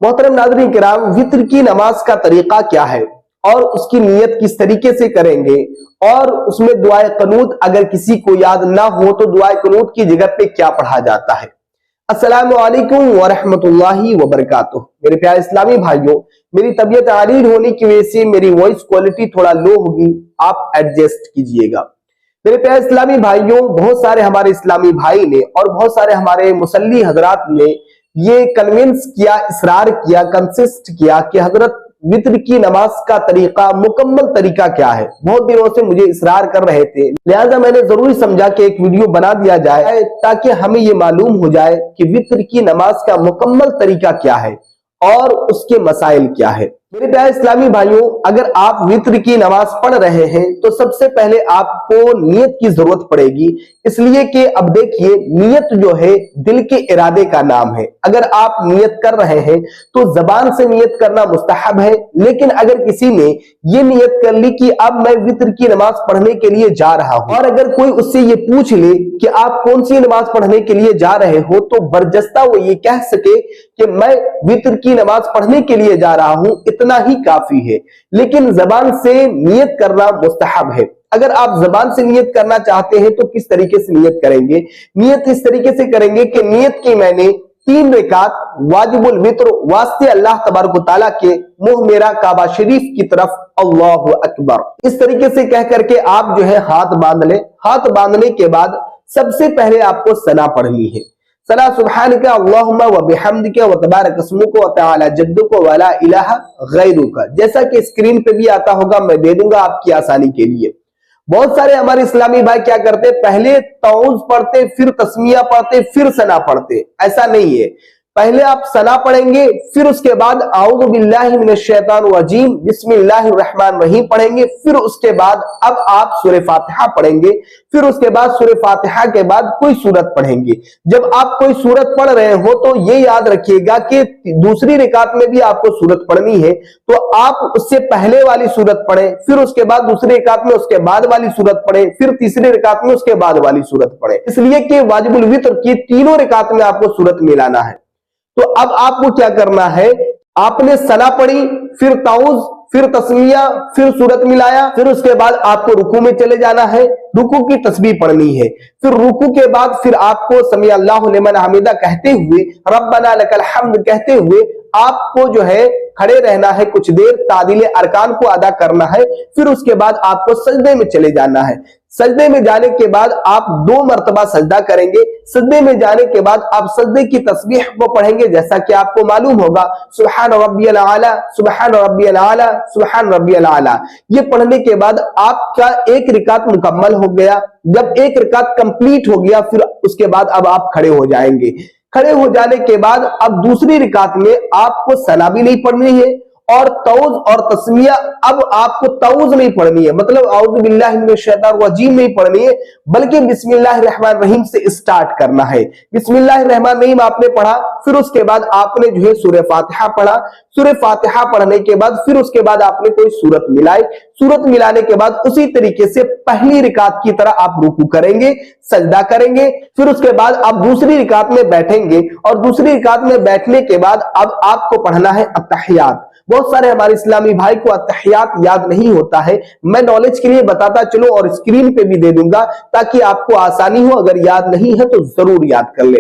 मोहतरम नाज़रीन किराम, वित्र की नमाज का तरीका क्या है और उसकी नियत किस तरीके से करेंगे, और उसमें दुआए क़नूत अगर किसी को याद ना हो तो दुआए क़नूत की जगह पे क्या पढ़ा जाता है। अस्सलामु अलैकुम व रहमतुल्लाहि व बरकातुहू। मेरे प्यारे इस्लामी भाइयों, मेरी तबीयत आरीर होने की वजह से मेरी वॉइस क्वालिटी थोड़ा लो होगी, आप एडजस्ट कीजिएगा। मेरे प्यारे इस्लामी भाइयों, बहुत सारे हमारे इस्लामी भाई ने और बहुत सारे हमारे मुसल्ली हजरात ने ये कन्विंस किया, इसरार किया, कंसिस्ट किया कि हजरत वित्र की नमाज का तरीका, मुकम्मल तरीका क्या है। बहुत दिनों से मुझे इसरार कर रहे थे, लिहाजा मैंने जरूरी समझा कि एक वीडियो बना दिया जाए ताकि हमें ये मालूम हो जाए कि वित्र की नमाज का मुकम्मल तरीका क्या है और उसके मसाइल क्या है। मेरे प्यारे इस्लामी भाइयों, अगर आप वित्र की नमाज पढ़ रहे हैं तो सबसे पहले आपको नियत की जरूरत पड़ेगी, इसलिए कि अब देखिए, नियत जो है दिल के इरादे का नाम है। अगर आप नियत कर रहे हैं तो जबान से नियत करना मुस्तहब है, लेकिन अगर किसी ने ये नियत कर ली कि अब मैं वित्र की नमाज पढ़ने के लिए जा रहा हूं, और अगर कोई उससे ये पूछ ले कि आप कौन सी नमाज पढ़ने के लिए जा रहे हो, तो बरजस्ता वो ये कह सके कि मैं वित्र की नमाज पढ़ने के लिए जा रहा हूं, इतना ही काफी है। लेकिन जबान से नियत करना मुस्तहब है। अगर आप जबान से नियत करना चाहते हैं तो किस तरीके से नियत करेंगे? नियत इस तरीके से करेंगे कि नियत की मैंने 3 रकात वाजिबुल वित्र वास्ते अल्लाह तबारक व तआला के, मुंह मेरा काबा शरीफ की तरफ, अल्लाहु अकबर, इस तरीके से कह करके आप जो है हाथ बांध ले। हाथ बांधने के बाद सबसे पहले आपको सना पढ़नी है। सना सुब्हानका अल्लाहुम्मा व बिहम्दिका व तबारक अस्मुका व तआला जद्दुका व ला इलाहा गैरुका, जैसा कि स्क्रीन पे भी आता होगा, मैं दे दूंगा आपकी आसानी के लिए। बहुत सारे हमारे इस्लामी भाई क्या करते, पहले तौज़ पढ़ते, फिर तस्मिया पढ़ते, फिर सना पढ़ते। ऐसा नहीं है। पहले आप सना पढ़ेंगे, फिर उसके बाद आऊज़ु बिल्लाहि मिनश शैतानिर रजीम बिस्मिल्लाहिर रहमानिर रहीम पढ़ेंगे, फिर उसके बाद अब आप सूरह फातिहा पढ़ेंगे, फिर उसके बाद सूरह फातिहा के बाद कोई सूरत पढ़ेंगे। जब आप कोई सूरत पढ़ रहे हो तो ये याद रखिएगा कि दूसरी रकात में भी आपको सूरत पढ़नी है, तो आप उससे पहले वाली सूरत पढ़ें, फिर उसके बाद दूसरी रकात में उसके बाद वाली सूरत पढ़ें, फिर तीसरी रकात में उसके बाद वाली सूरत पढ़ें, इसलिए कि वाजिबुल वित्र की तीनों रकात में आपको सूरत मिलाना है। तो अब आपको क्या करना है, आपने सना पढ़ी, फिर ताउज़, फिर तस्मिया, फिर सूरत मिलाया, फिर उसके बाद आपको रुकू में चले जाना है, रुकू की तस्बीह पढ़नी है, फिर रुकू के बाद फिर आपको समी अल्लाहु लिमन हमीदा कहते हुए, रब्बना लकल हम्द कहते हुए आपको जो है खड़े रहना है, कुछ देर तादील अरकान को अदा करना है। फिर उसके बाद आपको सजदे में चले जाना है। सजदे में जाने के बाद आप 2 मरतबा सजदा करेंगे। सजदे में जाने के बाद आप सजदे की तस्बीह को पढ़ेंगे, जैसा कि आपको मालूम होगा, सुब्हान रब्बियल आला, सुब्हान रब्बियल आला, सुब्हान रब्बियल आला। ये पढ़ने के बाद आपका एक रकात मुकम्मल हो गया। जब एक रकात कंप्लीट हो गया, फिर उसके बाद अब आप खड़े हो जाएंगे। खड़े हो जाने के बाद अब दूसरी रकात में आपको सना भी नहीं पढ़नी है और तौज़ और तस्मिया, अब आपको तौज़ नहीं पढ़नी है, मतलब औज़ु बिल्लाहि मिनश शैतानिर रजीम नहीं पढ़नी है, बल्कि बिस्मिल्लाहिर रहमानिर रहीम से स्टार्ट करना है। बिस्मिल्लाहिर रहमानिर रहीम आपने पढ़ा, फिर उसके बाद आपने जो है सूरह फातिहा पढ़ा। सूरह फातिहा पढ़ने के बाद फिर उसके बाद आपने कोई सूरत मिलाई। सूरत मिलाने के बाद उसी तरीके से पहली रकात की तरह आप रुकू करेंगे, सजदा करेंगे, फिर उसके बाद आप दूसरी रकात में बैठेंगे, और दूसरी रकात में बैठने के बाद अब आपको पढ़ना है अत्तहियात। बहुत सारे हमारे इस्लामी भाई को अत्तहियात याद नहीं होता है, मैं नॉलेज के लिए बताता चलो और स्क्रीन पे भी दे दूंगा ताकि आपको आसानी हो। अगर याद नहीं है तो जरूर याद कर ले।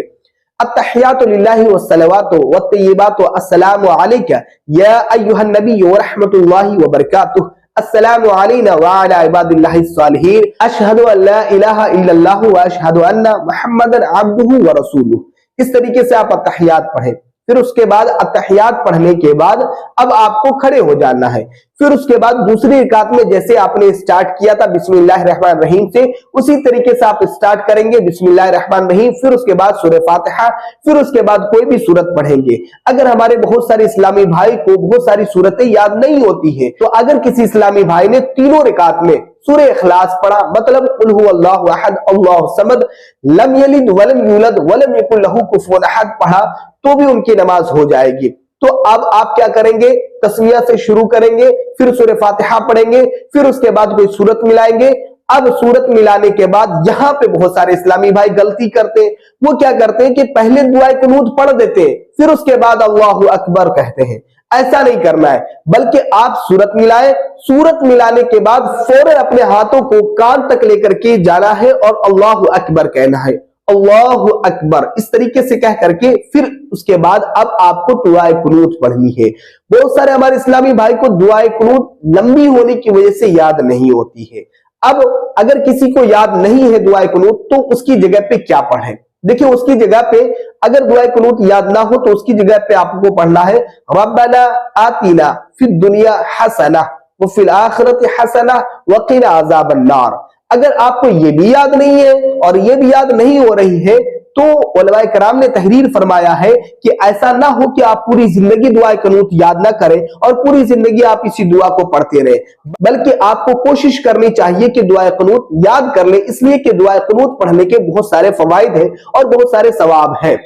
अत्तहियातु लिल्लाहि वस्सलावातु वत्तय्यिबातु अस्सलामु अलैका या अय्युहन नबी व रहमतुल्लाहि व बरकातुहू, अस्सलामु अलैना व अला इबादिल्लाहिस सालिहीन, अशहदु अल्ला इलाहा इल्लल्लाहु व अशहदु अन्ना मुहम्मदन अब्दुहु व रसूलुहू। इस तरीके से आप अत्तहियात पढ़ें। फिर उसके बाद अत्तहियात पढ़ने के बाद अब आपको खड़े हो जाना है। फिर उसके बाद दूसरी रकात में जैसे आपने स्टार्ट किया था बिस्मिल्लाहिर रहमानिर रहीम से, उसी तरीके से आप स्टार्ट करेंगे बिस्मिल्लाहिर रहमानिर रहीम, फिर उसके बाद सूरह फातिहा, फिर उसके बाद कोई भी सूरत पढ़ेंगे। अगर हमारे बहुत सारे इस्लामी भाई को बहुत सारी सूरतें याद नहीं होती है, तो अगर किसी इस्लामी भाई ने तीनों रकात में सूरह इखलास पढ़ा, मतलब कुल हुवल्लाहु अहद अल्लाहु समद लम यलिद वलम यूलद वलम यकुल लहू कुफुवन अहद पढ़ा, तो भी उनकी नमाज हो जाएगी। तो अब आप क्या करेंगे, तस्मिया से शुरू करेंगे, फिर सूरह फातिहा पढ़ेंगे, फिर उसके बाद कोई सूरत मिलाएंगे, अब सूरत मिलाने के बाद यहाँ पे बहुत सारे इस्लामी भाई गलती करते हैं। वो क्या करते हैं कि पहले दुआए कुनूत पढ़ देते हैं, फिर उसके बाद अल्लाहु अकबर कहते हैं। ऐसा नहीं करना है, बल्कि आप सूरत मिलाएं, सूरत मिलाने के बाद फौरन अपने हाथों को कान तक लेकर के जाना है और अल्लाहु अकबर कहना है, अल्लाहु अकबर, इस तरीके से कह करके फिर उसके बाद अब आपको दुआए कुनूत पढ़नी है। बहुत सारे हमारे इस्लामी भाई को दुआए कुनूत लंबी होने की वजह से याद नहीं होती है। अब अगर किसी को याद नहीं है दुआए कुनूत, तो उसकी जगह पे क्या पढ़े? देखिए, उसकी जगह पे अगर दुआए कुनूत याद ना हो तो उसकी जगह पे आपको पढ़ना है रब्बना आतिना फिद दुनिया हसना व फिल आखिरति हसना व क़िना अज़ाबन नार। अगर आपको ये भी याद नहीं है और ये भी याद नहीं हो रही है, तो उलमाए कराम ने तहरीर फरमाया है कि ऐसा ना हो कि आप पूरी जिंदगी दुआए कुनूत याद ना करें और पूरी जिंदगी आप इसी दुआ को पढ़ते रहे, बल्कि आपको कोशिश करनी चाहिए कि दुआए कुनूत याद कर ले, इसलिए कि दुआए कुनूत पढ़ने के बहुत सारे फवाइद हैं और बहुत सारे सवाब हैं।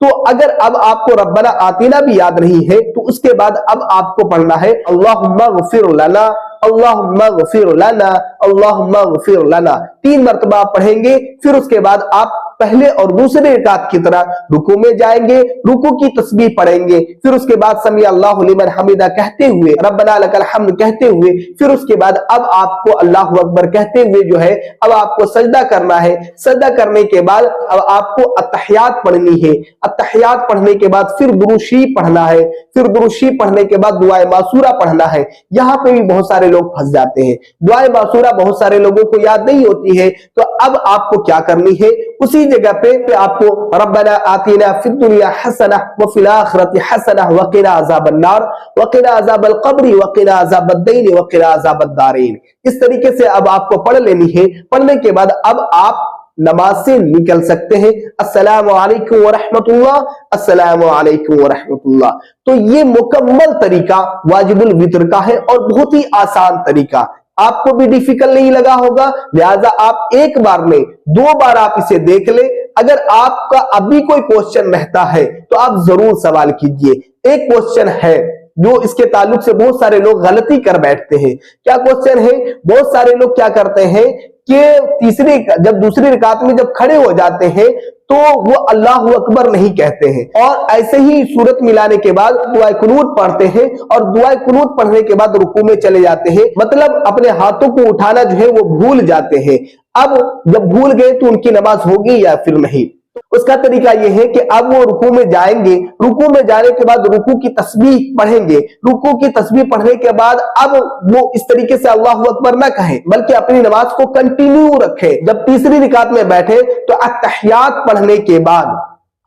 तो अगर अब आपको रब्बना आतीना भी याद नहीं है, तो उसके बाद अब आपको पढ़ना है अल्लाहुम्मा गफिर लना, अल्लाहुम्मा गफिर लना, अल्लाहुम्मा गफिर लना। 3 मरतबा पढ़ेंगे, फिर उसके बाद आप पहले और दूसरे रकात की तरह रुकू में जाएंगे, रुकू की तस्बीह पढ़ेंगे, फिर उसके बाद समी अल्लाहु लिमन हमिदा कहते हुए, रब्बना लकल हम्द कहते हुए, फिर उसके बाद अब आपको अल्लाहु अकबर कहते हुए जो है अब आपको सजदा करना है। सजदा करने के बाद अब आपको अत्तहियात पढ़नी है। अत्तहियात पढ़ने के बाद फिर दुरूद शरीफ पढ़ना है, फिर दुरूद शरीफ पढ़ने के बाद दुआए मासूरा पढ़ना है। यहाँ पे भी बहुत सारे लोग फंस जाते हैं, दुआए मासूरा बहुत सारे लोगों को याद नहीं होती है। तो अब आपको क्या करनी है, उसी जगह पे आपको रब्बना आतीना फिद दुनिया हसना व फिल आखिरति हसना व क़िना अज़ाबन नार व क़िना अज़ाबल क़ब्रि व क़िना अज़ाबद दीन व क़िना अज़ाबद दारीन, इस तरीके से अब आपको पढ़ लेनी है। पढ़ने के बाद अब आप नमाज से निकल सकते हैं। अस्सलामु अलैकुम व रहमतुल्लाह, अस्सलामु अलैकुम व रहमतुल्लाह। तो ये मुकम्मल तरीका वाजिबुल वितर का है और बहुत ही आसान तरीका, आपको भी डिफिकल्ट नहीं लगा होगा, लिहाजा आप एक बार में 2 बार आप इसे देख ले। अगर आपका अभी कोई क्वेश्चन रहता है तो आप जरूर सवाल कीजिए। एक क्वेश्चन है जो इसके ताल्लुक से बहुत सारे लोग गलती कर बैठते हैं। क्या क्वेश्चन है? बहुत सारे लोग क्या करते हैं कि दूसरी रकात में जब खड़े हो जाते हैं तो वो अल्लाहु अकबर नहीं कहते हैं और ऐसे ही सूरत मिलाने के बाद दुआए कुनूत पढ़ते हैं और दुआए कुनूत पढ़ने के बाद रुकू में चले जाते हैं, मतलब अपने हाथों को उठाना जो है वो भूल जाते हैं। अब जब भूल गए तो उनकी नमाज होगी या फिर नहीं? उसका तरीका यह है कि अब वो रुकू में जाएंगे, रुकू में जाने के बाद रुकू की तस्बीह पढ़ेंगे, रुकू की तस्बीह पढ़ने के बाद अब वो इस तरीके से अल्लाहु अकबर ना कहें, बल्कि अपनी नमाज को कंटिन्यू रखें। जब तीसरी रकात में बैठे तो अत्तहियात पढ़ने के बाद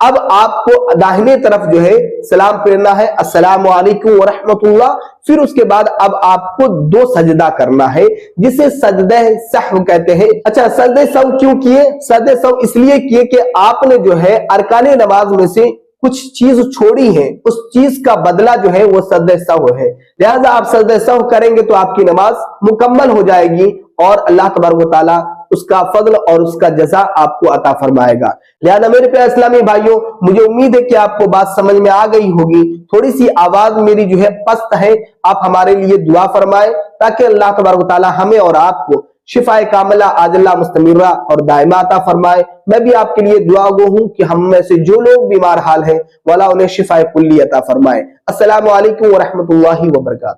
अब आपको दाहिने तरफ जो है सलाम फेरना है, अस्सलामु अलैकुम व रहमतुल्लाह। फिर उसके बाद अब आपको 2 सजदा करना है, जिसे सजदे सहव कहते हैं। अच्छा, सजदे सहव क्यों किए? सजदे सहव इसलिए किए कि आपने जो है अरकाने नमाज में से कुछ चीज छोड़ी है, उस चीज का बदला जो है वो सजदे सहव है। लिहाजा आप सजदे सहव करेंगे तो आपकी नमाज मुकम्मल हो जाएगी और अल्लाह तबारक व तआला उसका फضل और उसका जज़ा आपको अता फरमाएगा। लिहाजा मेरे प्यारे इस्लामी भाइयों, मुझे उम्मीद है कि आपको बात समझ में आ गई होगी। थोड़ी सी आवाज मेरी जो है पस्त है, आप हमारे लिए दुआ फरमाएं ताकि अल्लाह तबारक व तआला हमें और आपको शिफाए कामिला आजिला मुस्तमिर्रा और दायमा अता फरमाए। मैं भी आपके लिए दुआ गो हूं कि हम में से जो लोग बीमार हाल हैं वाला उन्हें शिफाए कुल्ली अता फरमाए। अस्सलामु अलैकुम व रहमतुल्लाहि व बरकातहू।